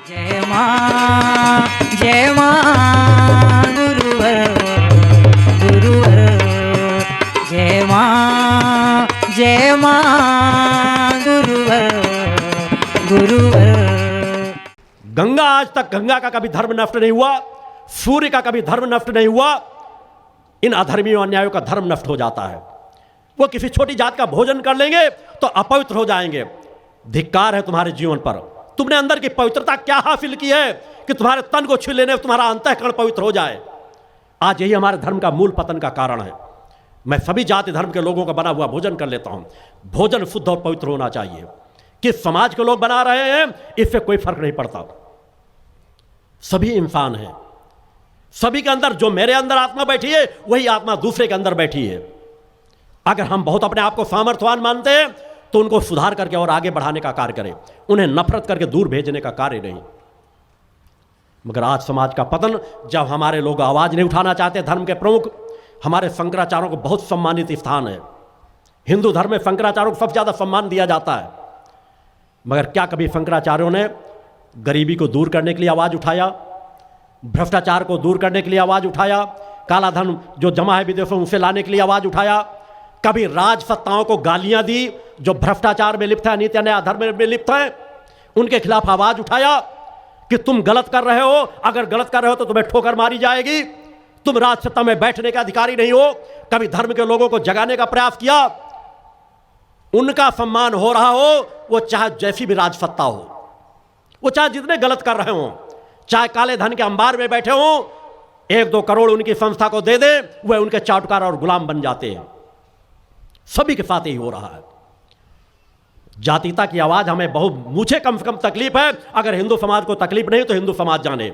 जय मां गुरुवर गुरुवर जय मां गुरुवर गुरुवर। गंगा आज तक गंगा का कभी धर्म नष्ट नहीं हुआ, सूर्य का कभी धर्म नष्ट नहीं हुआ। इन अधर्मियों अन्यायों का धर्म नष्ट हो जाता है। वो किसी छोटी जात का भोजन कर लेंगे तो अपवित्र हो जाएंगे। धिक्कार है तुम्हारे जीवन पर। तुमने अंदर की पवित्रता क्या हासिल की है कि तुम्हारे तन को छू लेने तुम्हारा अंतःकरण पवित्र हो जाए। आज यही हमारे धर्म का मूल पतन का कारण है। मैं सभी जाति धर्म के लोगों का बना हुआ भोजन कर लेता हूं। भोजन शुद्ध और पवित्र होना चाहिए। किस समाज के लोग बना रहे हैं इससे कोई फर्क नहीं पड़ता। सभी इंसान हैं। सभी के अंदर जो मेरे अंदर आत्मा बैठी है वही आत्मा दूसरे के अंदर बैठी है। अगर हम बहुत अपने आप को सामर्थ्यवान मानते हैं तो उनको सुधार करके और आगे बढ़ाने का कार्य करें, उन्हें नफरत करके दूर भेजने का कार्य नहीं। मगर आज समाज का पतन, जब हमारे लोग आवाज नहीं उठाना चाहते, धर्म के प्रमुख हमारे शंकराचार्यों को बहुत सम्मानित स्थान है। हिंदू धर्म में शंकराचार्यों को सबसे ज्यादा सम्मान दिया जाता है। मगर क्या कभी शंकराचार्यों ने गरीबी को दूर करने के लिए आवाज उठाया, भ्रष्टाचार को दूर करने के लिए आवाज उठाया, काला धन जो जमा है विदेशों उसे लाने के लिए आवाज उठाया? कभी राजसत्ताओं को गालियां दी जो भ्रष्टाचार में लिप्त है, नीति अन्याय अधर्म में लिप्त है, उनके खिलाफ आवाज उठाया कि तुम गलत कर रहे हो, अगर गलत कर रहे हो तो तुम्हें ठोकर मारी जाएगी, तुम राजसत्ता में बैठने के अधिकारी नहीं हो? कभी धर्म के लोगों को जगाने का प्रयास किया? उनका सम्मान हो रहा हो, वो चाहे जैसी भी राजसत्ता हो, वो चाहे जितने गलत कर रहे हो, चाहे काले धन के अंबार में बैठे हो, 1-2 करोड़ उनकी संस्था को दे दे, वह उनके चाटुकार और गुलाम बन जाते हैं। सभी के साथ यही हो रहा है। जातीयता की आवाज हमें बहुत मुझे कम से कम तकलीफ है। अगर हिंदू समाज को तकलीफ नहीं तो हिंदू समाज जाने।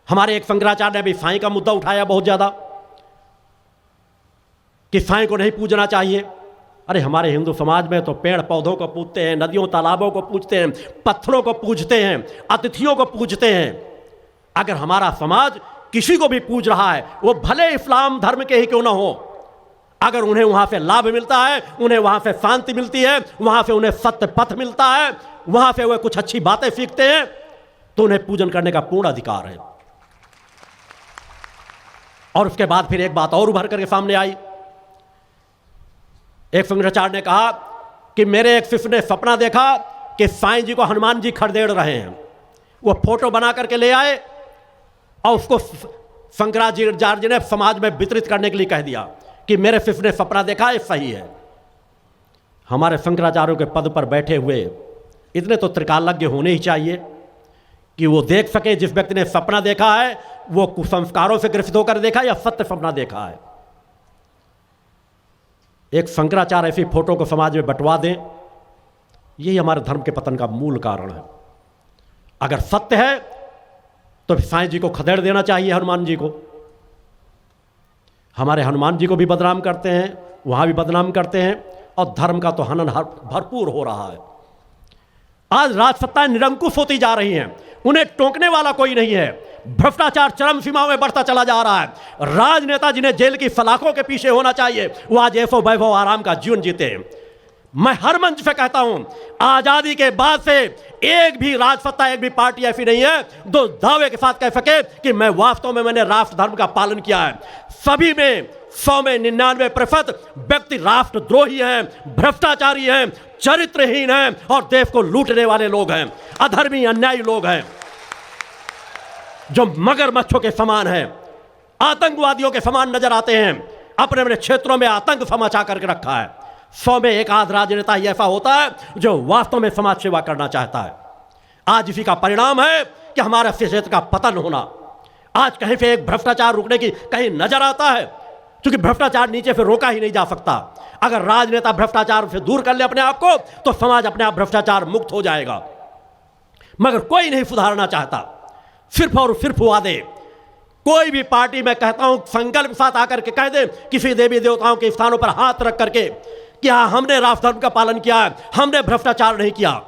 हमारे एक शंकराचार्य ने भी साईं का मुद्दा उठाया बहुत ज्यादा कि साईं को नहीं पूजना चाहिए। अरे हमारे हिंदू समाज में तो पेड़ पौधों को पूजते हैं, नदियों तालाबों को पूजते हैं, पत्थरों को पूजते हैं, अतिथियों को पूजते हैं। अगर हमारा समाज किसी को भी पूज रहा है, वो भले इस्लाम धर्म के ही क्यों ना हो, अगर उन्हें वहां से लाभ मिलता है, उन्हें वहां से शांति मिलती है, वहां से उन्हें सत्य पथ मिलता है, वहां से वे कुछ अच्छी बातें सीखते हैं, तो उन्हें पूजन करने का पूर्ण अधिकार है। और उसके बाद फिर एक बात और उभर करके सामने आई। एक शंकराचार्य ने कहा कि मेरे एक शिष्य ने सपना देखा कि साईं जी को हनुमान जी खदेड़ रहे हैं। वो फोटो बना करके ले आए और उसको शंकराचार्य जी ने समाज में वितरित करने के लिए कह दिया कि मेरे शिष्य ने सपना देखा है, सही है। हमारे शंकराचार्यों के पद पर बैठे हुए इतने तो त्रिकालज्ञ होने ही चाहिए कि वो देख सके जिस व्यक्ति ने सपना देखा है वो कुसंस्कारों से ग्रसित होकर देखा या सत्य सपना देखा है। एक शंकराचार्य ऐसी फोटो को समाज में बंटवा दें, यही हमारे धर्म के पतन का मूल कारण है। अगर सत्य है तो साईं जी को खदेड़ देना चाहिए, हनुमान जी को। हमारे हनुमान जी को भी बदनाम करते हैं, वहां भी बदनाम करते हैं, और धर्म का तो हनन भरपूर हो रहा है। आज राजसत्ताएं निरंकुश होती जा रही हैं, उन्हें टोकने वाला कोई नहीं है। भ्रष्टाचार चरम सीमा में बढ़ता चला जा रहा है। राजनेता जिन्हें जेल की सलाखों के पीछे होना चाहिए, वो आज ऐशो वैभव आराम का जीवन जीते हैं। मैं हर मंच पे कहता हूं, आजादी के बाद से एक भी राजसत्ता, एक भी पार्टी ऐसी नहीं है जो दावे के साथ कह सके कि मैं वास्तव में मैंने राष्ट्र धर्म का पालन किया है। सभी में 100 में 99% व्यक्ति राष्ट्रद्रोही हैं, भ्रष्टाचारी हैं, चरित्रहीन हैं और देश को लूटने वाले लोग हैं, अधर्मी अन्यायी लोग हैं, जो मगरमच्छों के समान हैं, आतंकवादियों के समान नजर आते हैं। अपने अपने क्षेत्रों में आतंक समाचा करके रखा है। 100 में एक आध राजनेता ही ऐसा होता है जो वास्तव में समाज सेवा करना चाहता है। आज इसी का परिणाम है कि हमारे क्षेत्र का पतन होना। आज कहीं पे एक भ्रष्टाचार रुकने की कहीं नजर आता है, क्योंकि भ्रष्टाचार नीचे से रोका ही नहीं जा सकता। अगर राजनेता भ्रष्टाचार से दूर कर ले अपने आप को तो समाज अपने आप भ्रष्टाचार मुक्त हो जाएगा। मगर कोई नहीं सुधारना चाहता, सिर्फ और सिर्फ वादे। कोई भी पार्टी में कहता हूं संकल्प साथ आकर के कह दे किसी देवी देवताओं के स्थानों पर हाथ रख करके कि हाँ हमने राष्ट्र धर्म का पालन किया है, हमने भ्रष्टाचार नहीं किया।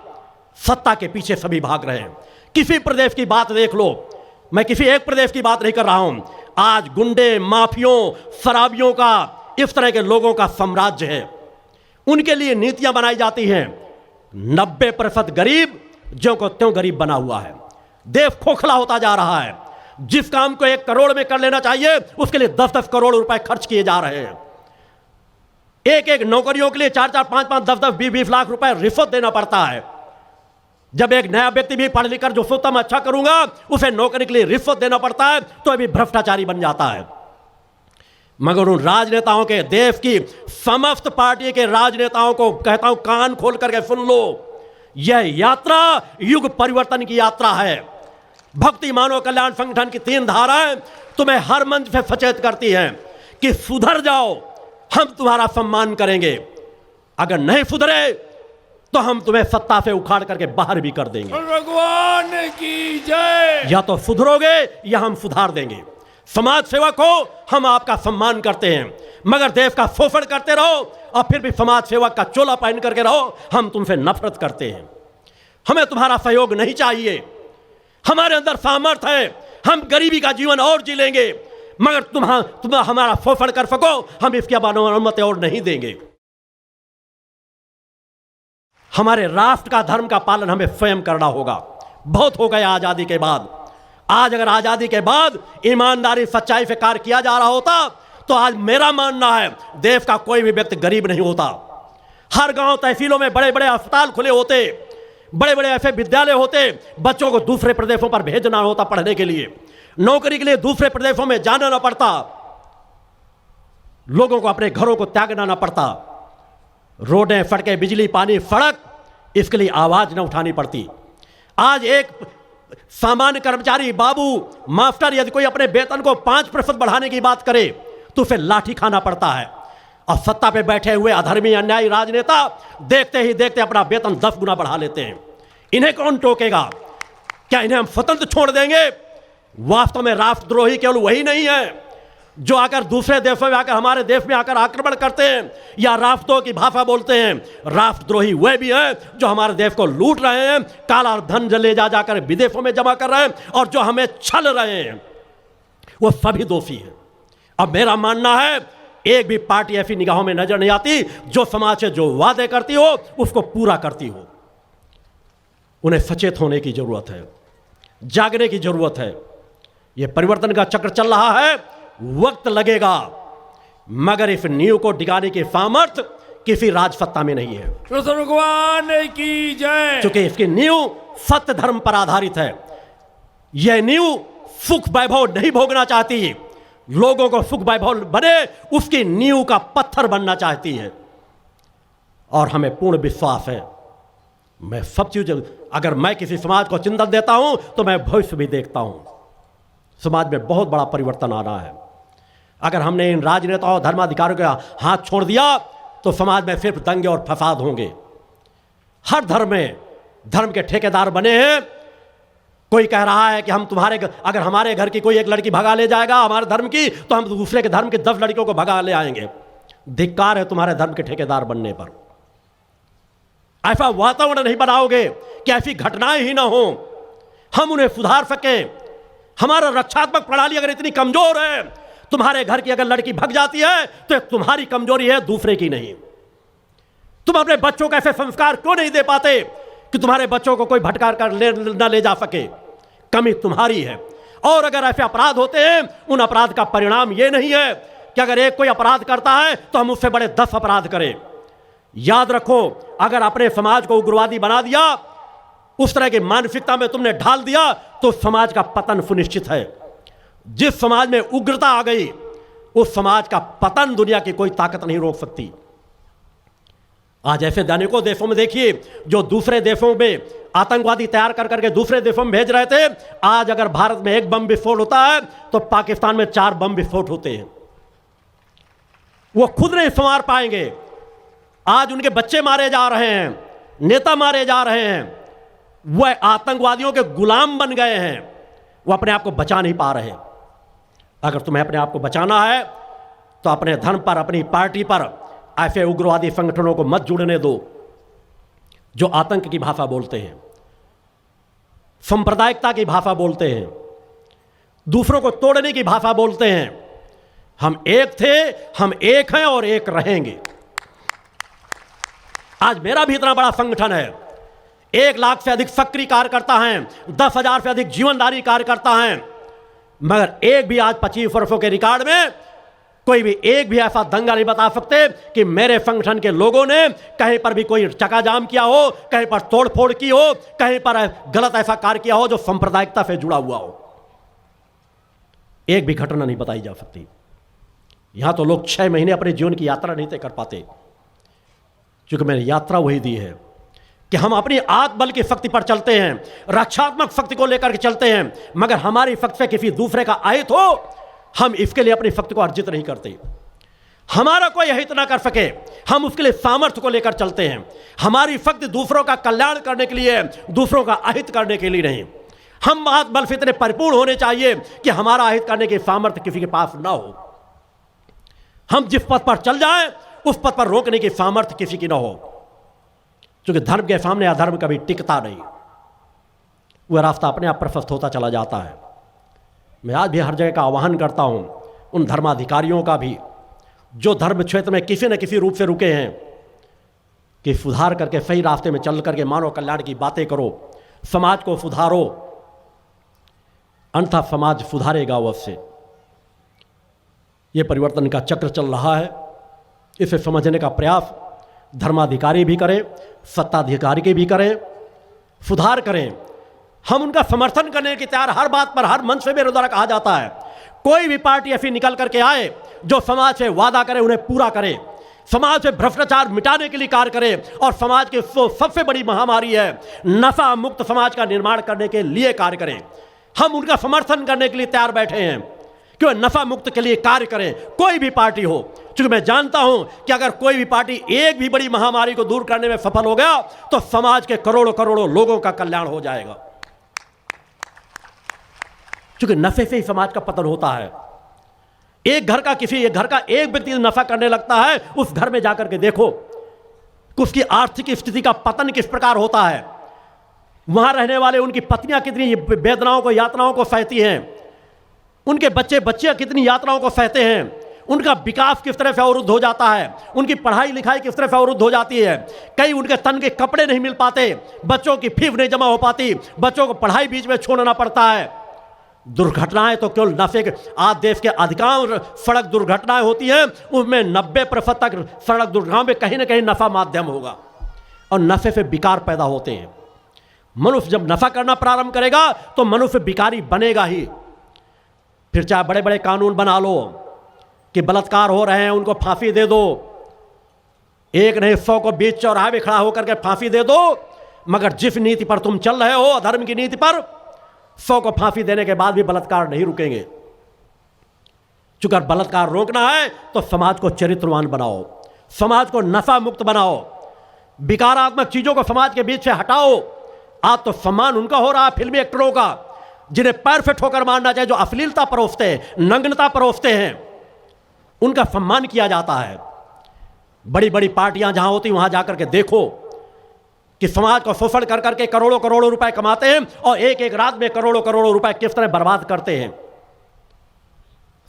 सत्ता के पीछे सभी भाग रहे हैं। किसी प्रदेश की बात देख लो, मैं किसी एक प्रदेश की बात नहीं कर रहा हूं। आज गुंडे, माफियों, शराबियों का, इस तरह के लोगों का साम्राज्य है। उनके लिए नीतियां बनाई जाती हैं। 90% गरीब ज्यों को त्यों गरीब बना हुआ है। देश खोखला होता जा रहा है। जिस काम को 1 करोड़ में कर लेना चाहिए उसके लिए 10-10 करोड़ रुपए खर्च किए जा रहे हैं। एक नौकरियों के लिए 4-4, 5-5, 10-10, 20-20 लाख रुपए रिश्वत देना पड़ता है। जब एक नया व्यक्ति भी पढ़ लिख कर जो सोचता मैं अच्छा करूंगा उसे नौकरी के लिए रिश्वत देना पड़ता है तो अभी भ्रष्टाचारी बन जाता है। मगर उन राजनेताओं के, देश की समस्त पार्टी के राजनेताओं को कहता हूं, कान खोल करके सुन लो। यह यात्रा युग परिवर्तन की यात्रा है। भक्ति मानव कल्याण संगठन की 3 धाराएं तुम्हें हर मंच से सचेत करती हैं कि सुधर जाओ, हम तुम्हारा सम्मान करेंगे। अगर नहीं सुधरे तो हम तुम्हें सत्ता से उखाड़ करके बाहर भी कर देंगे। भगवान की जय। या तो सुधरोगे या हम सुधार देंगे। समाज सेवक हो, हम आपका सम्मान करते हैं, मगर देश का शोषण करते रहो और फिर भी समाज सेवक का चोला पहन करके रहो, हम तुमसे नफरत करते हैं। हमें तुम्हारा सहयोग नहीं चाहिए। हमारे अंदर सामर्थ्य है, हम गरीबी का जीवन और जी लेंगे, मगर तुम हमारा शोषण कर सको, हम इसकी अनुमति और नहीं देंगे। हमारे राष्ट्र का धर्म का पालन हमें स्वयं करना होगा। बहुत हो गया आजादी के बाद। आज अगर आजादी के बाद ईमानदारी सच्चाई से कार्य किया जा रहा होता तो आज मेरा मानना है देश का कोई भी व्यक्ति गरीब नहीं होता। हर गांव तहसीलों में बड़े बड़े अस्पताल खुले होते, बड़े बड़े ऐसे विद्यालय होते, बच्चों को दूसरे प्रदेशों पर भेजना होता पढ़ने के लिए, नौकरी के लिए दूसरे प्रदेशों में जाना ना पड़ता, लोगों को अपने घरों को त्यागना ना पड़ता। रोडें, सड़कें, बिजली, पानी, सड़क, इसके लिए आवाज न उठानी पड़ती। आज एक सामान्य कर्मचारी, बाबू, मास्टर यदि कोई अपने वेतन को 5% बढ़ाने की बात करे तो उसे लाठी खाना पड़ता है। और सत्ता पे बैठे हुए अधर्मी अन्यायी राजनेता देखते ही देखते अपना वेतन 10 गुना बढ़ा लेते हैं। इन्हें कौन टोकेगा? क्या इन्हें हम स्वतंत्र छोड़ देंगे? वास्तव में राष्ट्रद्रोही केवल वही नहीं है जो आकर दूसरे देशों में आकर हमारे देश में आकर आक्रमण करते हैं या राष्ट्रों की भाषा बोलते हैं। राष्ट्रद्रोही वे भी हैं जो हमारे देश को लूट रहे हैं, काला धन ले जाकर विदेशों में जमा कर रहे हैं, और जो हमें छल रहे हैं, वो सभी दोषी हैं। अब मेरा मानना है एक भी पार्टी ऐसी निगाहों में नजर नहीं आती जो समाज से जो वादे करती हो उसको पूरा करती हो। उन्हें सचेत होने की जरूरत है, जागने की जरूरत है। यह परिवर्तन का चक्र चल रहा है, वक्त लगेगा, मगर इस नींव को डिगाने की सामर्थ्य किसी राजसत्ता में नहीं है। कृष्ण भगवान की जय। क्योंकि इसकी नींव सत्य धर्म पर आधारित है। यह नींव सुख वैभव नहीं भोगना चाहती, लोगों को सुख वैभव बने उसकी नींव का पत्थर बनना चाहती है। और हमें पूर्ण विश्वास है, मैं सब चीज, अगर मैं किसी समाज को चिंतन देता हूं तो मैं भविष्य भी देखता हूं। समाज में बहुत बड़ा परिवर्तन आना है। अगर हमने इन राजनेताओं, धर्माधिकारियों का हाथ छोड़ दिया तो समाज में सिर्फ दंगे और फसाद होंगे। हर धर्म में धर्म के ठेकेदार बने हैं। कोई कह रहा है कि हम तुम्हारे, अगर हमारे घर की कोई एक लड़की भगा ले जाएगा हमारे धर्म की, तो हम दूसरे के धर्म की 10 लड़कियों को भगा ले आएंगे। धिक्कार है तुम्हारे धर्म के ठेकेदार बनने पर। ऐसा वातावरण नहीं बनाओगे कि ऐसी घटनाएं ही ना हो, हम उन्हें सुधार सकें। हमारा रक्षात्मक प्रणाली अगर इतनी कमजोर है, तुम्हारे घर की अगर लड़की भग जाती है तो तुम्हारी कमजोरी है, दूसरे की नहीं। तुम अपने बच्चों को ऐसे संस्कार क्यों नहीं दे पाते कि तुम्हारे बच्चों को कोई भटका कर न ले जा सके? कमी तुम्हारी है। और अगर ऐसे अपराध होते हैं, उन अपराध का परिणाम ये नहीं है कि अगर एक कोई अपराध करता है तो हम उससे बड़े 10 अपराध करें। याद रखो, अगर अपने समाज को उग्रवादी बना दिया, उस तरह की मानसिकता में तुमने ढाल दिया, तो समाज का पतन सुनिश्चित है। जिस समाज में उग्रता आ गई, उस समाज का पतन दुनिया की कोई ताकत नहीं रोक सकती। आज ऐसे अनेकों देशों में देखिए जो दूसरे देशों में आतंकवादी तैयार कर करके दूसरे देशों में भेज रहे थे। आज अगर भारत में एक बम विस्फोट होता है तो पाकिस्तान में 4 बम विस्फोट होते हैं। वो खुद नहीं संवार पाएंगे। आज उनके बच्चे मारे जा रहे हैं, नेता मारे जा रहे हैं, वह आतंकवादियों के गुलाम बन गए हैं। वो अपने आप को बचा नहीं पा रहे। अगर तुम्हें अपने आप को बचाना है तो अपने धर्म पर, अपनी पार्टी पर ऐसे उग्रवादी संगठनों को मत जुड़ने दो जो आतंक की भाषा बोलते हैं, सांप्रदायिकता की भाषा बोलते हैं, दूसरों को तोड़ने की भाषा बोलते हैं। हम एक थे, हम एक हैं और एक रहेंगे। आज मेरा भी इतना बड़ा संगठन है, 1 लाख से अधिक सक्रिय कार्यकर्ता हैं, 10,000 से अधिक जीवनदारी कार्यकर्ता हैं, मगर एक भी आज 25 वर्षों के रिकॉर्ड में कोई भी एक भी ऐसा दंगा नहीं बता सकते कि मेरे संगठन के लोगों ने कहीं पर भी कोई चकाजाम किया हो, कहीं पर तोड़फोड़ की हो, कहीं पर गलत ऐसा कार्य किया हो जो सांप्रदायिकता से जुड़ा हुआ हो। एक भी घटना नहीं बताई जा सकती। यहां तो लोग 6 महीने अपने जीवन की यात्रा नहीं तय कर पाते, क्योंकि मैंने यात्रा वही दी है कि हम अपनी आत्मबल की शक्ति पर चलते हैं, रक्षात्मक शक्ति को लेकर के चलते हैं, मगर हमारी शक्ति से किसी दूसरे का अहित हो, हम इसके लिए अपनी शक्ति को अर्जित नहीं करते। हमारा कोई अहित ना कर सके, हम उसके लिए सामर्थ्य को लेकर चलते हैं। हमारी शक्ति दूसरों का कल्याण करने के लिए, दूसरों का अहित करने के लिए नहीं। हम आत्मबल से इतने परिपूर्ण होने चाहिए कि हमारा अहित करने की सामर्थ्य किसी के पास ना हो। हम जिस पथ पर चल जाएं, उस पथ पर रोकने की सामर्थ्य किसी की ना हो, क्योंकि धर्म के सामने अधर्म कभी टिकता नहीं, वह रास्ता अपने आप प्रशस्त होता चला जाता है। मैं आज भी हर जगह का आह्वान करता हूं, उन धर्माधिकारियों का भी जो धर्म क्षेत्र में किसी न किसी रूप से रुके हैं, कि सुधार करके सही रास्ते में चल करके मानव कल्याण की बातें करो, समाज को सुधारो, अन्यथा समाज सुधारेगा अवश्य। ये परिवर्तन का चक्र चल रहा है, इसे समझने का प्रयास धर्माधिकारी भी करें, सत्ताधिकारी भी करें, सुधार करें। हम उनका समर्थन करने के तैयार, हर बात पर, हर मंच से मेरे द्वारा कहा जाता है, कोई भी पार्टी ऐसी निकल करके आए जो समाज से वादा करे उन्हें पूरा करे, समाज से भ्रष्टाचार मिटाने के लिए कार्य करे, और समाज की सबसे बड़ी महामारी है नशा मुक्त समाज का निर्माण करने के लिए कार्य करें। हम उनका समर्थन करने के लिए तैयार बैठे हैं कि वह नशा मुक्त के लिए कार्य करें, कोई भी पार्टी हो, क्योंकि मैं जानता हूं कि अगर कोई भी पार्टी एक भी बड़ी महामारी को दूर करने में सफल हो गया तो समाज के करोड़ों करोड़ों लोगों का कल्याण हो जाएगा, क्योंकि नशे से ही समाज का पतन होता है। एक घर का एक व्यक्ति नशा करने लगता है, उस घर में जाकर के देखो कि उसकी आर्थिक स्थिति का पतन किस प्रकार होता है। वहां रहने वाले उनकी पत्नियां कितनी वेदनाओं को, यातनाओं को सहती हैं, उनके बच्चियां कितनी यातनाओं को सहते हैं, उनका विकास किस तरह से अवरुद्ध हो जाता है, उनकी पढ़ाई लिखाई किस तरह से अवरुद्ध हो जाती है, कई उनके तन के कपड़े नहीं मिल पाते, बच्चों की फीस नहीं जमा हो पाती, बच्चों को पढ़ाई बीच में छोड़ना पड़ता है। दुर्घटनाएं तो केवल नशे के, आज देश के अधिकांश सड़क दुर्घटनाएं होती हैं, उसमें 90% तक सड़क दुर्घटनाओं में कहीं ना कहीं नशा माध्यम होगा, और नशे से विकार पैदा होते हैं। मनुष्य जब नशा करना प्रारंभ करेगा तो मनुष्य विकारी बनेगा ही। फिर चाहे बड़े बड़े कानून बना लो कि बलात्कार हो रहे हैं उनको फांसी दे दो, एक नहीं 100 को बीच चौराहे में खड़ा होकर के फांसी दे दो, मगर जिस नीति पर तुम चल रहे हो, अधर्म की नीति पर, 100 को फांसी देने के बाद भी बलात्कार नहीं रुकेंगे। चूंकि बलात्कार रोकना है तो समाज को चरित्रवान बनाओ, समाज को नशा मुक्त बनाओ, विकारात्मक चीजों को समाज के बीच से हटाओ। आज तो सम्मान उनका हो रहा है फिल्मी एक्टरों का, जिन्हें पैर से ठोकर मारना चाहिए, जो अश्लीलता परोसते हैं, नग्नता परोसते हैं, उनका सम्मान किया जाता है। बड़ी बड़ी पार्टियां जहां होती वहां जाकर के देखो कि समाज को शोषण कर करके करोड़ों करोड़ों रुपए कमाते हैं, और एक एक रात में करोड़ों करोड़ों रुपए किस तरह बर्बाद करते हैं।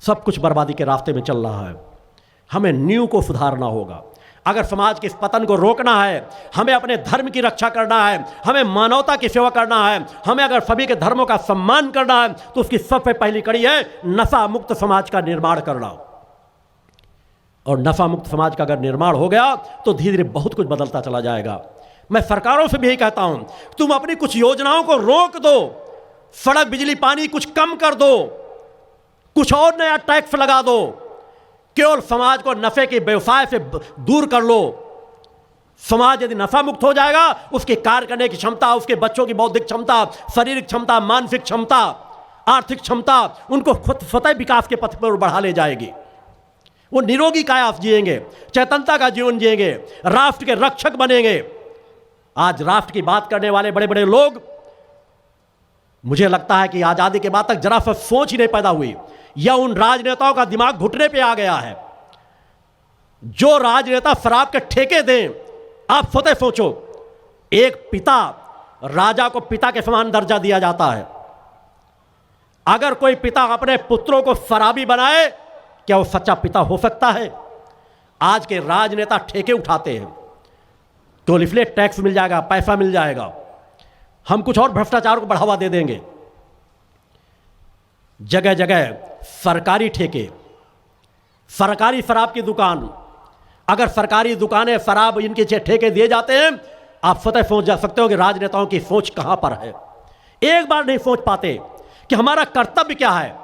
सब कुछ बर्बादी के रास्ते में चल रहा है। हमें नींव को सुधारना होगा। अगर समाज के इस पतन को रोकना है, हमें अपने धर्म की रक्षा करना है, हमें मानवता की सेवा करना है, हमें अगर सभी के धर्मों का सम्मान करना है, तो उसकी सबसे पहली कड़ी है नशा मुक्त समाज का निर्माण करना। और नशा मुक्त समाज का अगर निर्माण हो गया तो धीरे धीरे बहुत कुछ बदलता चला जाएगा। मैं सरकारों से भी यही कहता हूं, तुम अपनी कुछ योजनाओं को रोक दो, सड़क बिजली पानी कुछ कम कर दो, कुछ और नया टैक्स लगा दो, केवल समाज को नशे के व्यवसाय से दूर कर लो। समाज यदि नशा मुक्त हो जाएगा, उसकी कार्य करने की क्षमता, उसके बच्चों की बौद्धिक क्षमता, शारीरिक क्षमता, मानसिक क्षमता, आर्थिक क्षमता उनको खुद स्वतः विकास के पथ पर बढ़ा ले जाएगी। वो निरोगी काया जिएंगे, चैतन्यता का जीवन जिएंगे, राष्ट्र के रक्षक बनेंगे। आज राष्ट्र की बात करने वाले बड़े बड़े लोग, मुझे लगता है कि आजादी के बाद तक जरा सा सोच ही नहीं पैदा हुई, या उन राजनेताओं का दिमाग घुटने पे आ गया है जो राजनेता शराब के ठेके दें। आप स्वतः सोचो, एक पिता, राजा को पिता के समान दर्जा दिया जाता है, अगर कोई पिता अपने पुत्रों को शराबी बनाए, क्या वो सच्चा पिता हो सकता है? आज के राजनेता ठेके उठाते हैं, तो इसलिए टैक्स मिल जाएगा, पैसा मिल जाएगा, हम कुछ और भ्रष्टाचार को बढ़ावा दे देंगे। जगह जगह सरकारी ठेके, सरकारी शराब की दुकान, अगर सरकारी दुकानें शराब इनके ठेके दिए जाते हैं, आप स्वतः सोच जा सकते हो कि राजनेताओं की सोच कहां पर है। एक बार नहीं सोच पाते कि हमारा कर्तव्य क्या है।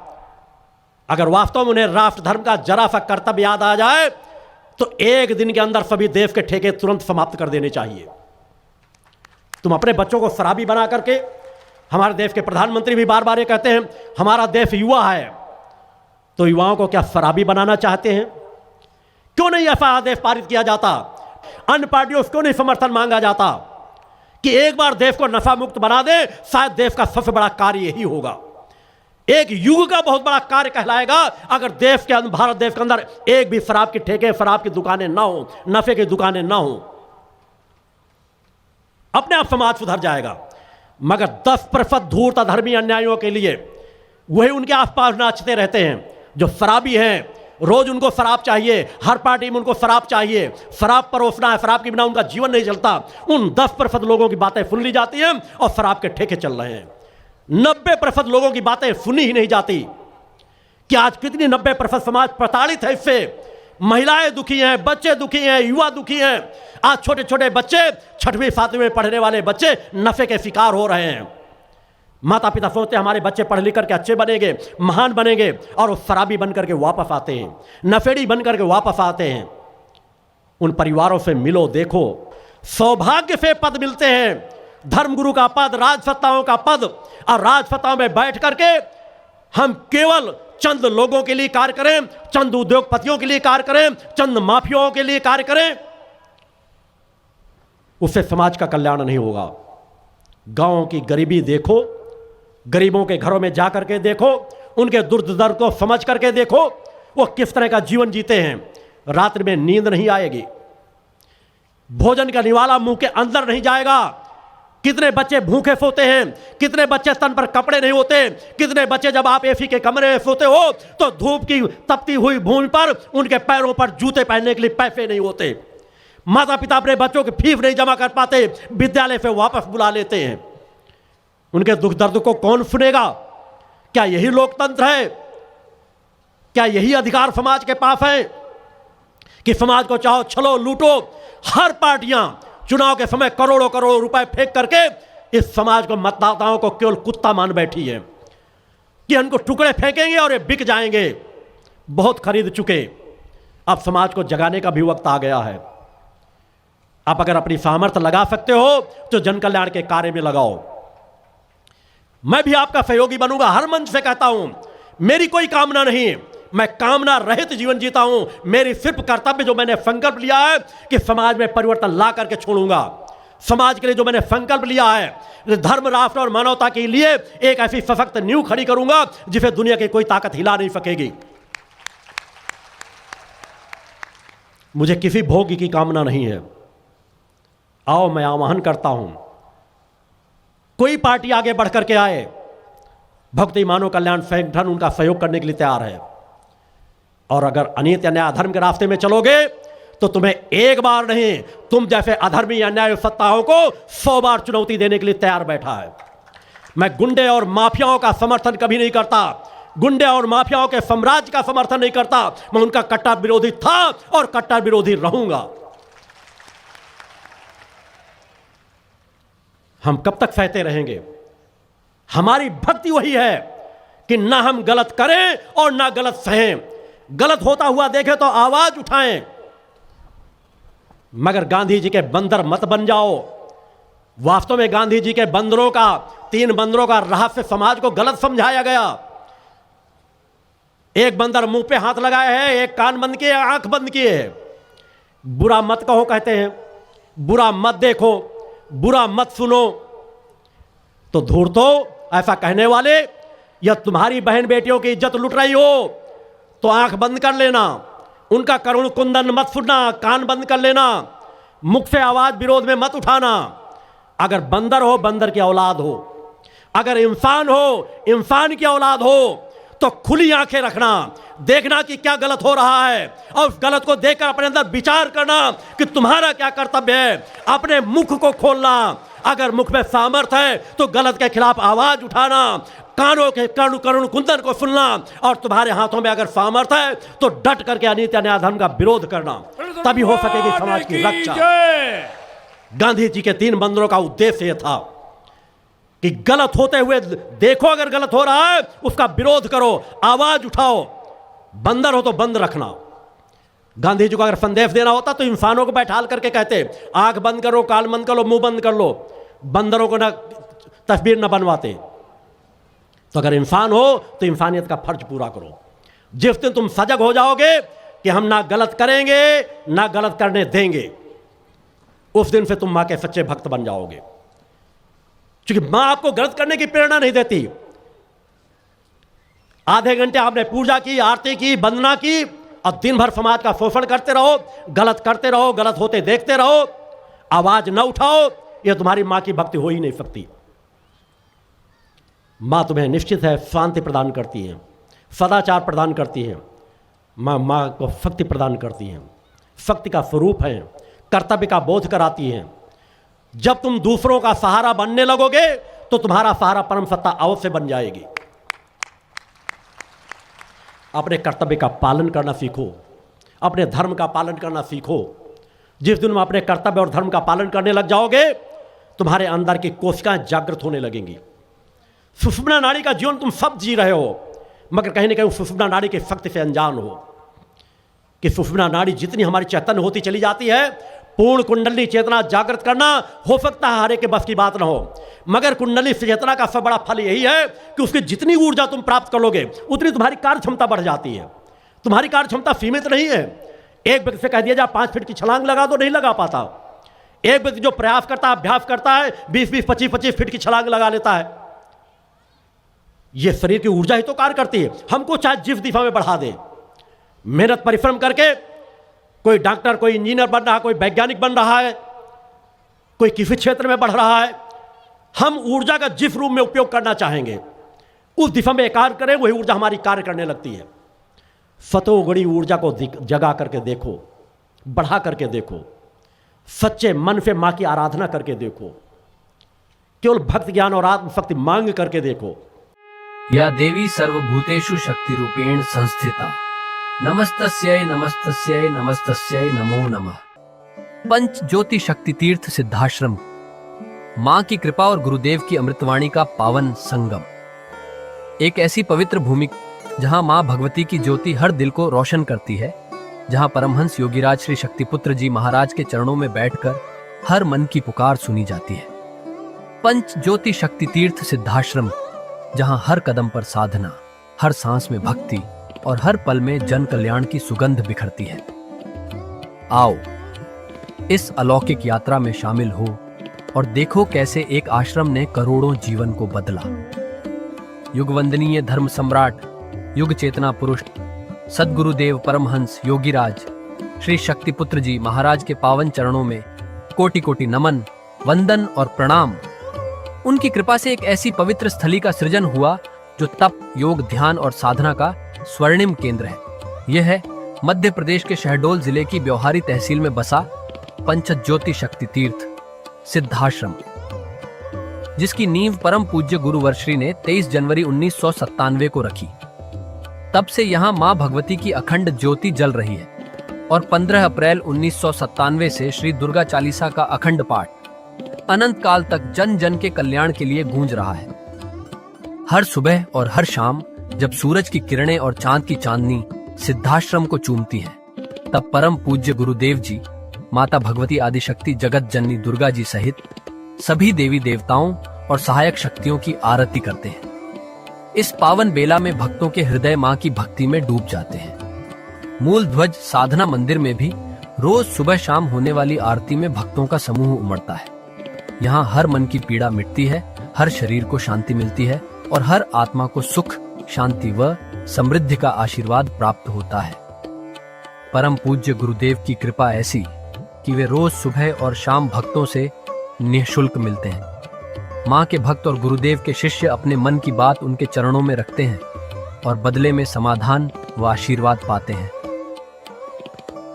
अगर वास्तव में उन्हें राष्ट्र धर्म का जरा सा कर्तव्य याद आ जाए तो एक दिन के अंदर सभी देश के ठेके तुरंत समाप्त कर देने चाहिए। तुम अपने बच्चों को शराबी बना करके, हमारे देश के प्रधानमंत्री भी बार बार ये कहते हैं हमारा देश युवा है, तो युवाओं को क्या शराबी बनाना चाहते हैं? क्यों नहीं ऐसा आदेश पारित किया जाता? अन्य पार्टियों से क्यों नहीं समर्थन मांगा जाता कि एक बार देश को नशा मुक्त बना दे? शायद देश का सबसे बड़ा कार्य यही होगा, एक युग का बहुत बड़ा कार्य कहलाएगा अगर देश के अंदर, भारत देश के अंदर एक भी शराब के ठेके, शराब की दुकानें ना हो, नशे की दुकानें ना हो। अपने आप समाज सुधर जाएगा। मगर 10% धूर्त अधर्मी अन्यायियों के लिए वही उनके आसपास नाचते रहते हैं जो शराबी हैं। रोज उनको शराब चाहिए, हर पार्टी में उनको शराब चाहिए, शराब परोसना है, शराब के बिना उनका जीवन नहीं चलता। उन 10% लोगों की बातें सुन ली जाती हैं और शराब के ठेके चल रहे हैं। 90% लोगों की बातें सुनी ही नहीं जाती कि आज कितनी 90% समाज प्रताड़ित है इससे। महिलाएं दुखी हैं, बच्चे दुखी हैं, युवा दुखी हैं। आज छोटे छोटे बच्चे, 6वीं 7वीं में पढ़ने वाले बच्चे नशे के शिकार हो रहे हैं। माता पिता सोचते हैं हमारे बच्चे पढ़ लिख करके अच्छे बनेंगे, महान बनेंगे, और वो शराबी बन करके वापस आते हैं, नशेड़ी बन करके वापस आते हैं। उन परिवारों से मिलो, देखो, सौभाग्य से पद मिलते हैं, धर्मगुरु का पद, राजसत्ताओं का पद, और राजसत्ताओं में बैठ करके हम केवल चंद लोगों के लिए कार्य करें, चंद उद्योगपतियों के लिए कार्य करें, चंद माफियाओं के लिए कार्य करें, उससे समाज का कल्याण नहीं होगा। गांवों की गरीबी देखो, गरीबों के घरों में जाकर के देखो, उनके दुर्द दर्द को समझ करके देखो, वो किस तरह का जीवन जीते हैं। रात्रि में नींद नहीं आएगी, भोजन का निवाला मुंह के अंदर नहीं जाएगा। कितने बच्चे भूखे सोते हैं, कितने बच्चे तन पर कपड़े नहीं होते, कितने बच्चे जब आप एसी के कमरे में सोते हो तो धूप की तपती हुई भूमि पर उनके पैरों पर जूते पहनने के लिए पैसे नहीं होते। माता पिता अपने बच्चों की फीस नहीं जमा कर पाते, विद्यालय से वापस बुला लेते हैं। उनके दुख दर्द को कौन सुनेगा? क्या यही लोकतंत्र है? क्या यही अधिकार समाज के पास है कि समाज को चाहो छलो लूटो? हर पार्टियां चुनाव के समय करोड़ों करोड़ों रुपए फेंक करके इस समाज को, मतदाताओं को केवल कुत्ता मान बैठी है कि उनको टुकड़े फेंकेंगे और ये बिक जाएंगे। बहुत खरीद चुके, अब समाज को जगाने का भी वक्त आ गया है। आप अगर अपनी सामर्थ्य लगा सकते हो तो जन कल्याण के कार्य में लगाओ। मैं भी आपका सहयोगी बनूंगा, हर मंच से कहता हूं। मेरी कोई कामना नहीं, मैं कामना रहित जीवन जीता हूं। मेरी सिर्फ कर्तव्य, जो मैंने संकल्प लिया है कि समाज में परिवर्तन ला करके छोड़ूंगा, समाज के लिए जो मैंने संकल्प लिया है, धर्म, राष्ट्र और मानवता के लिए एक ऐसी सशक्त नींव खड़ी करूंगा जिसे दुनिया की कोई ताकत हिला नहीं सकेगी। मुझे किसी भोग की कामना नहीं है। आओ, मैं आह्वान करता हूं, कोई पार्टी आगे बढ़ करके आए, भक्ति मानव कल्याण संगठन उनका सहयोग करने के लिए तैयार है। और अगर अनित अन्याय अधर्म के रास्ते में चलोगे तो तुम्हें एक बार नहीं, तुम जैसे अधर्मी अन्याय सत्ताओं को 100 बार चुनौती देने के लिए तैयार बैठा है। मैं गुंडे और माफियाओं का समर्थन कभी नहीं करता, गुंडे और माफियाओं के साम्राज्य का समर्थन नहीं करता। मैं उनका कट्टर विरोधी था और कट्टर विरोधी रहूंगा। हम कब तक सहते रहेंगे? हमारी भक्ति वही है कि ना हम गलत करें और ना गलत सहें। गलत होता हुआ देखें तो आवाज उठाएं, मगर गांधी जी के बंदर मत बन जाओ। वास्तव में गांधी जी के बंदरों का, 3 बंदरों का रहस्य समाज को गलत समझाया गया। एक बंदर मुंह पे हाथ लगाए है, एक कान बंद किए, आंख बंद किए है। बुरा मत कहो कहते हैं, बुरा मत देखो, बुरा मत सुनो। तो धूर्तो, ऐसा कहने वाले, या तुम्हारी बहन बेटियों की इज्जत लुट रही हो तो आंख बंद कर लेना, उनका करुण कुंदन मत सुनना, कान बंद कर लेना, मुख से आवाज विरोध में मत उठाना। अगर बंदर हो, बंदर की औलाद हो, अगर इंसान हो, इंसान की औलाद हो, तो खुली आंखें रखना, देखना कि क्या गलत हो रहा है और उस गलत को देखकर अपने अंदर विचार करना कि तुम्हारा क्या कर्तव्य है। अपने मुख को खोलना, अगर मुख में सामर्थ है तो गलत के खिलाफ आवाज उठाना, कानों के कर्ण करुण कुंदन को सुनना, और तुम्हारे हाथों में अगर सामर्थ है तो डट करके अनीति अन्याय धर्म का विरोध करना, तभी हो सकेगी समाज की रक्षा। गांधी जी के 3 बंदरों का उद्देश्य यह था कि गलत होते हुए देखो, अगर गलत हो रहा है उसका विरोध करो, आवाज उठाओ। बंदर हो तो बंद रखना। गांधी जी को अगर संदेश देना होता तो इंसानों को बैठाल करके कहते आंख बंद करो, कान बंद कर लो, मुंह बंद कर लो, बंदरों को ना तस्वीर ना बनवाते। तो अगर इंसान हो तो इंसानियत का फर्ज पूरा करो। जिस दिन तुम सजग हो जाओगे कि हम ना गलत करेंगे ना गलत करने देंगे, उस दिन से तुम मां के सच्चे भक्त बन जाओगे। क्योंकि मां आपको गलत करने की प्रेरणा नहीं देती। आधे घंटे आपने पूजा की, आरती की, वंदना की, और दिन भर समाज का शोषण करते रहो, गलत करते रहो, गलत होते देखते रहो, आवाज न उठाओ, यह तुम्हारी मां की भक्ति हो ही नहीं सकती। मां तुम्हें निश्चित है शांति प्रदान करती है, सदाचार प्रदान करती है। मां को शक्ति प्रदान करती है, शक्ति का स्वरूप है, कर्तव्य का बोध कराती है। जब तुम दूसरों का सहारा बनने लगोगे तो तुम्हारा सहारा परम सत्ता अवश्य बन जाएगी। अपने कर्तव्य का पालन करना सीखो, अपने धर्म का पालन करना सीखो। जिस दिन तुम अपने कर्तव्य और धर्म का पालन करने लग जाओगे, तुम्हारे अंदर की कोशिकाएं जागृत होने लगेंगी। सुषुम्ना नाड़ी का जीवन तुम सब जी रहे हो, मगर कहीं ना कहीं सुषुम्ना नाड़ी की शक्ति से अनजान हो कि सुषुम्ना नाड़ी जितनी हमारी चैतन्य होती चली जाती है, पूर्ण कुंडली चेतना जागृत करना हो सकता है हर एक के बस की बात ना हो, मगर कुंडली चेतना का सब बड़ा फल यही है कि उसकी जितनी ऊर्जा तुम प्राप्त कर लोगे उतनी तुम्हारी कार्य क्षमता बढ़ जाती है। तुम्हारी कार्य क्षमता सीमित नहीं है। एक व्यक्ति से कह दिया जाए 5 फीट की छलांग लगा दो, नहीं लगा पाता। एक व्यक्ति जो प्रयास करता है, अभ्यास करता है, 20-20, 25-25 फीट की छलांग लगा लेता है। यह शरीर की ऊर्जा ही तो कार्य करती है। हमको चाहे जिस दिशा में बढ़ा दे, मेहनत परिश्रम करके कोई डॉक्टर, कोई इंजीनियर बन रहा है, कोई वैज्ञानिक बन रहा है, कोई किसी क्षेत्र में बढ़ रहा है, हम ऊर्जा का जिस रूप में उपयोग करना चाहेंगे उस दिशा में कार्य करें, वही ऊर्जा हमारी कार्य करने लगती है। सतोगुणी ऊर्जा को जगा करके देखो, बढ़ा करके देखो, सच्चे मन से मां की आराधना करके देखो, केवल भक्त ज्ञान और आत्मशक्ति मांग करके देखो। या देवी सर्वभूतेषु शक्ति रूपेण संस्थिता, नमस्तस्यै नमस्तस्यै नमस्तस्यै नमो नमः। पंच ज्योति शक्ति तीर्थ सिद्धाश्रम, मां की कृपा और गुरुदेव की अमृतवाणी का पावन संगम। एक ऐसी पवित्र भूमि जहां मां भगवती की ज्योति हर दिल को रोशन करती है, जहां परमहंस योगीराज श्री शक्तिपुत्र जी महाराज के चरणों में बैठकर हर मन की पुकार सुनी जाती है। पंच ज्योति शक्ति तीर्थ सिद्धाश्रम, जहां हर कदम पर साधना, हर सांस में भक्ति और हर पल में जन कल्याण की सुगंध बिखरती है। आओ इस अलौकिक यात्रा में शामिल हो और देखो कैसे एक आश्रम ने करोड़ों जीवन को बदला। युगवंदनीय धर्म सम्राट, युग चेतना पुरुष सद्गुरुदेव परमहंस योगीराज श्री शक्तिपुत्र जी महाराज के पावन चरणों में कोटि कोटि नमन, वंदन और प्रणाम। उनकी कृपा से एक ऐसी पवित्र स्थली का सृजन हुआ जो तप, योग, ध्यान और साधना का स्वर्णिम केंद्र है। यह है मध्य प्रदेश के शहडोल जिले की ब्योहारी तहसील में बसा पंचज्योति शक्ति तीर्थ सिद्धाश्रम, जिसकी नींव परम पूज्य गुरुवर्श्री ने 23 जनवरी 1997 को रखी। तब से यहाँ मां भगवती की अखंड ज्योति जल रही है और 15 अप्रैल 1997 से श्री दुर्गा चालीसा का अखंड पाठ अनंत काल तक जन जन के कल्याण के लिए गूंज रहा है। हर सुबह और हर शाम जब सूरज की किरणें और चांद की चांदनी सिद्धाश्रम को चूमती हैं, तब परम पूज्य गुरुदेव जी माता भगवती आदिशक्ति जगत जननी दुर्गा जी सहित सभी देवी देवताओं और सहायक शक्तियों की आरती करते हैं। इस पावन बेला में भक्तों के हृदय मां की भक्ति में डूब जाते हैं। मूल ध्वज साधना मंदिर में भी रोज सुबह शाम होने वाली आरती में भक्तों का समूह उमड़ता है। यहाँ हर मन की पीड़ा मिटती है, हर शरीर को शांति मिलती है और हर आत्मा को सुख, शांति व समृद्धि का आशीर्वाद प्राप्त होता है। परम पूज्य गुरुदेव की कृपा ऐसी कि वे रोज सुबह और शाम भक्तों से निःशुल्क मिलते हैं। मां के भक्त और गुरुदेव के शिष्य अपने मन की बात उनके चरणों में रखते हैं और बदले में समाधान व आशीर्वाद पाते हैं।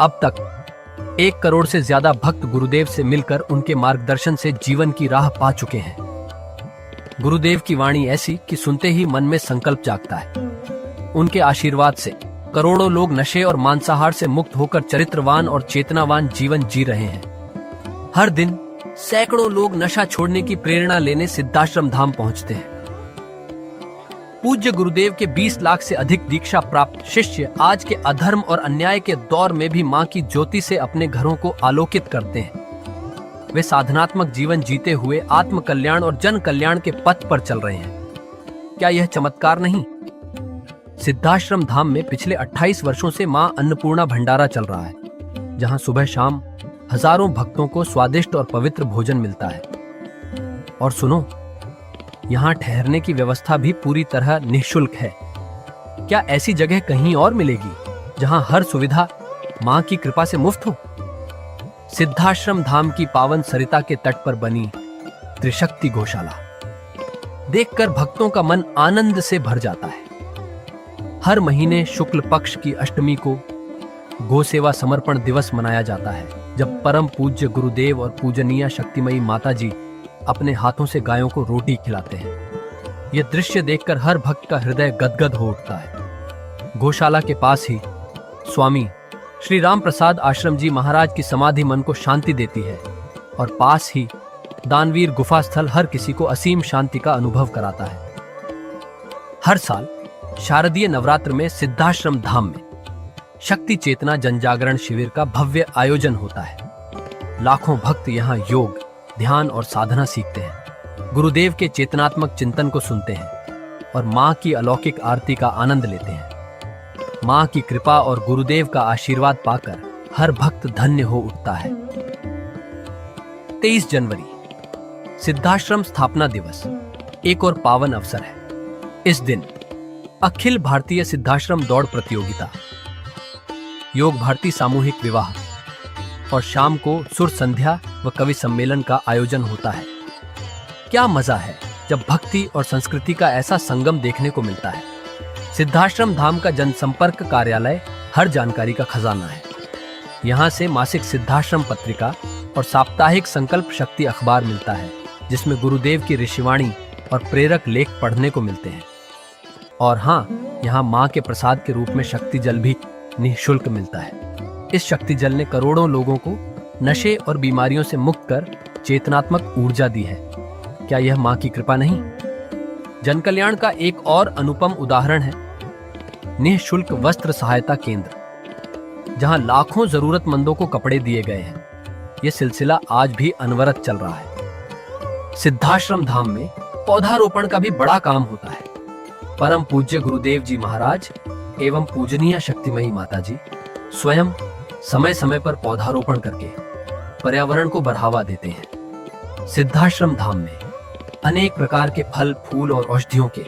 अब तक 1 करोड़ से ज्यादा भक्त गुरुदेव से मिलकर उनके मार्गदर्शन से जीवन की राह पा चुके हैं। गुरुदेव की वाणी ऐसी कि सुनते ही मन में संकल्प जागता है। उनके आशीर्वाद से करोड़ों लोग नशे और मांसाहार से मुक्त होकर चरित्रवान और चेतनावान जीवन जी रहे हैं। हर दिन सैकड़ों लोग नशा छोड़ने की प्रेरणा लेने सिद्धाश्रम धाम पहुंचते हैं। पूज्य गुरुदेव के 20 लाख से अधिक दीक्षा प्राप्त शिष्य आज के अधर्म और अन्याय के दौर में भी मां की ज्योति से अपने घरों को आलोकित करते हैं। वे साधनात्मक जीवन जीते हुए आत्म कल्याण और जन कल्याण के पथ पर चल रहे हैं। क्या यह चमत्कार नहीं? सिद्धाश्रम धाम में पिछले 28 वर्षों से मां अन्नपूर्णा भंडारा चल रहा है, जहां सुबह शाम हजारों भक्तों को स्वादिष्ट और पवित्र भोजन मिलता है। और सुनो, यहाँ ठहरने की व्यवस्था भी पूरी तरह निःशुल्क है। क्या ऐसी जगह कहीं और मिलेगी जहां हर सुविधा मां की कृपा से मुफ्त हो? सिद्धाश्रम धाम की पावन सरिता के तट पर बनी त्रिशक्ति गौशाला देखकर भक्तों का मन आनंद से भर जाता है। हर महीने शुक्ल पक्ष की अष्टमी को गौ सेवा समर्पण दिवस मनाया जाता है, जब परम पूज्य गुरुदेव और पूजनीय शक्तिमयी माता जी अपने हाथों से गायों को रोटी खिलाते हैं। यह दृश्य देखकर हर भक्त का हृदय गदगद हो उठता है। गौशाला के पास ही स्वामी श्री राम प्रसाद आश्रम जी महाराज की समाधि मन को शांति देती है, और पास ही दानवीर गुफा स्थल हर किसी को असीम शांति का अनुभव कराता है। हर साल शारदीय नवरात्र में सिद्धाश्रम धाम में शक्ति चेतना जनजागरण शिविर का भव्य आयोजन होता है। लाखों भक्त यहाँ योग, ध्यान और साधना सीखते हैं, गुरुदेव के चेतनात्मक चिंतन को सुनते हैं और मां की अलौकिक आरती का आनंद लेते हैं। मां की कृपा और गुरुदेव का आशीर्वाद पाकर हर भक्त धन्य हो उठता है। 23 जनवरी सिद्धाश्रम स्थापना दिवस एक और पावन अवसर है। इस दिन अखिल भारतीय सिद्धाश्रम दौड़ प्रतियोगिता, योग भारती सामूहिक विवाह और शाम को सुर संध्या व कवि सम्मेलन का आयोजन होता है। क्या मजा है जब भक्ति और संस्कृति का ऐसा संगम देखने को मिलता है। सिद्धाश्रम धाम का जनसंपर्क कार्यालय हर जानकारी का खजाना है। यहाँ से मासिक सिद्धाश्रम पत्रिका और साप्ताहिक संकल्प शक्ति अखबार मिलता है, जिसमें गुरुदेव की ऋषिवाणी और प्रेरक लेख पढ़ने को मिलते हैं। और हाँ, यहाँ माँ के प्रसाद के रूप में शक्ति जल भी निःशुल्क मिलता है। इस शक्ति जल ने करोड़ों लोगों को नशे और बीमारियों से मुक्त कर चेतनात्मक ऊर्जा दी है। क्या यह मां की कृपा नहीं? जन कल्याण का एक और अनुपम उदाहरण है निःशुल्क वस्त्र सहायता केंद्र, जहां लाखों जरूरतमंदों को कपड़े दिए गए हैं। यह सिलसिला आज भी अनवरत चल रहा है। सिद्धाश्रम धाम में पौधारोपण का भी बड़ा काम होता है। परम पूज्य गुरुदेव जी महाराज एवं पूजनीय शक्तिमयी माता जी स्वयं समय समय पर पौधारोपण करके पर्यावरण को बढ़ावा देते हैं। सिद्धाश्रम धाम में अनेक प्रकार के फल, फूल और औषधियों के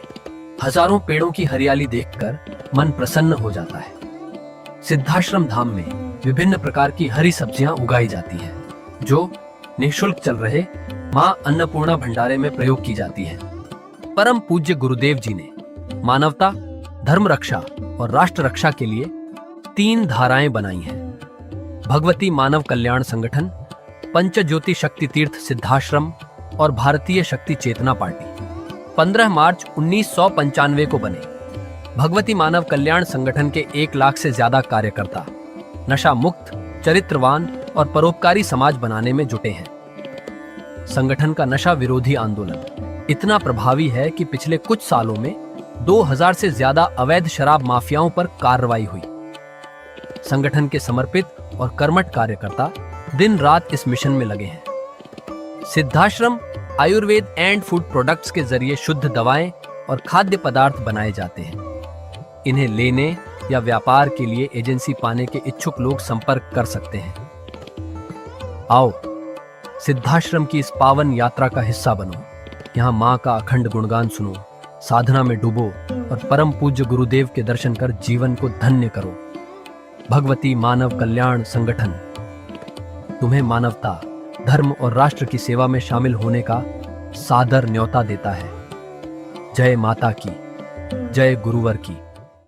हजारों पेड़ों की हरियाली देखकर मन प्रसन्न हो जाता है। सिद्धाश्रम धाम में विभिन्न प्रकार की हरी सब्जियां उगाई जाती हैं, जो निःशुल्क चल रहे मां अन्नपूर्णा भंडारे में प्रयोग की जाती है। परम पूज्य गुरुदेव जी ने मानवता, धर्म रक्षा और राष्ट्र रक्षा के लिए 3 धाराएं बनाई हैं। भगवती मानव कल्याण संगठन, पंचज्योति शक्ति तीर्थ सिद्धाश्रम और भारतीय शक्ति चेतना पार्टी 15 मार्च 1995 को बने। भगवती मानव कल्याण संगठन के 1 लाख से ज्यादा कार्यकर्ता नशा मुक्त, चरित्रवान और परोपकारी समाज बनाने में जुटे हैं। संगठन का नशा विरोधी आंदोलन इतना प्रभावी है कि पिछले कुछ सालों में 2000 से ज्यादा अवैध शराब माफियाओं पर कार्रवाई हुई। संगठन के समर्पित और कर्मठ कार्यकर्ता दिन रात इस मिशन में लगे हैं। Siddhashram Ayurveda and food products के जरिए शुद्ध दवाएं और खाद्य पदार्थ बनाए जाते हैं। इन्हें लेने या व्यापार के लिए एजेंसी पाने के इच्छुक लोग संपर्क कर सकते हैं। आओ सिद्धाश्रम की इस पावन यात्रा का हिस्सा बनो। यहाँ माँ का अखंड गुणगान सुनो, साधना में डूबो और परम पूज्य गुरुदेव के दर्शन कर जीवन को धन्य करो। भगवती मानव कल्याण संगठन तुम्हें मानवता, धर्म और राष्ट्र की सेवा में शामिल होने का सादर न्योता देता है। जय माता की, जय गुरुवर की।